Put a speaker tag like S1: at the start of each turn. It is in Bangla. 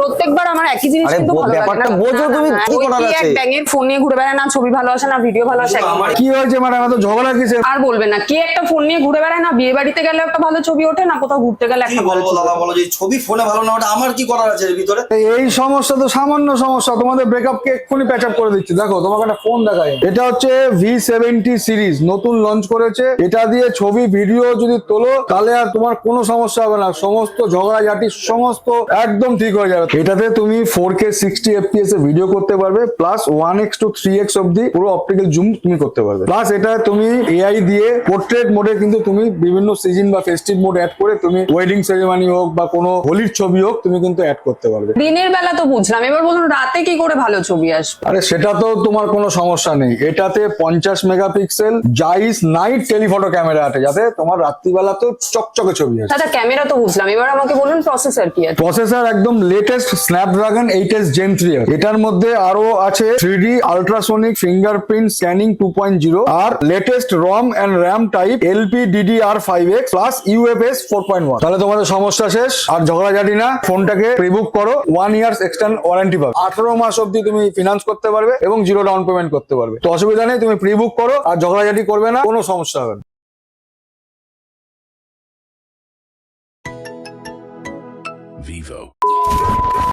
S1: প্রত্যেকবার আমার একই জিনিস কিন্তু ভালো লাগে না।
S2: ব্যাপারটা বোঝো তুমি, কি করার আছে?
S1: এক ব্যাঙের ফোন নিয়ে ঘুরে বেড়ায় না, ছবি ভালো আসে না, ভিডিও ভালো আসে।
S3: কি হয়েছে ম্যাডাম, এত ঝগড়া কিসের?
S1: আর বলবে না, কে একটা ফোন নিয়ে ঘুরে বেড়ায় না, বিয়ে বাড়িতে গেলে একটা ভালো ছবি ওঠে না, কোথাও ঘুরতে গেলে
S4: কি
S1: একটা ভালো
S4: বলবো
S1: ছবি
S4: দাদা,
S1: ওঠে।
S4: বলো যে ছবি ফোনে ভালো না ওটা আমার কি করার আছে এর ভিতরে?
S3: এই সমস্যা তো সামান্য সমস্যা, তোমাদের ব্রেকআপ কে এক্ষুনি প্যাচ আপ করে দিচ্ছি। দেখো তোমাকে একটা ফোন দেখাই, এটা হচ্ছে V70 সিরিজ, নতুন লঞ্চ করেছে। এটা দিয়ে ছবি ভিডিও যদি তোলো তাহলে আর তোমার কোনো সমস্যা হবে না, সমস্ত ঝগড়াঝাটি সমস্ত একদম ঠিক হয়ে যাবে। এটাতে তুমি 4K 60 FPS এ ভিডিও করতে পারবে, প্লাস 1x to 3x অব্দি পুরো অপটিক্যাল জুম তুমি করতে পারবে। প্লাস এটা তুমি AI দিয়ে পোর্ট্রেট মোডে কিন্তু তুমি বিভিন্ন সিজন বা ফেস্টিভ মোড অ্যাড করে তুমি ওয়েডিং সেরেমনি হোক বা কোনো হোলির ছবি হোক তুমি কিন্তু অ্যাড করতে পারবে।
S1: দিনের বেলা তো বুঝলাম, এবার বলুন রাতে কি করে ভালো ছবি আসবে?
S3: আরে সেটা তো তোমার কোনো সমস্যা নেই, এটাতে 50 মেগাপিক্সেল জাইস নাইট টেলিফটো ক্যামেরা আছে, যাতে তোমার রাত্রিবেলা তো চকচকে ছবি আসে।
S1: দাদা ক্যামেরা তো বুঝলাম, এবার আমাকে বলুন প্রসেসর কি আছে?
S3: প্রসেসর একদম লেটেস্ট স্ন্যাপড্রাগন 8s Gen 3 আছে। এটার মধ্যে আরো আছে 3D আল্ট্রাসোনিক ফিঙ্গারপ্রিন্ট স্ক্যানিং 2.0 আর latest ROM and RAM type LPDDR5X plus UFS 4.1। তাহলে তোমাদের সমস্যা শেষ, আর ঝগড়াঝাটি না। ফোনটাকে প্রিবুক করো, 1 ইয়ার্স এক্সটেন্ড ওয়ারেন্টি পাবে, 18 মাস অব্দি তুমি ফিনান্স করতে পারবে এবং 0 ডাউন পেমেন্ট করতে পারবে। তো অসুবিধা নেই, তুমি প্রিবুক করো আর ঝগড়াঝাটি করবে না, কোনো সমস্যা হবে না।
S5: Vivo.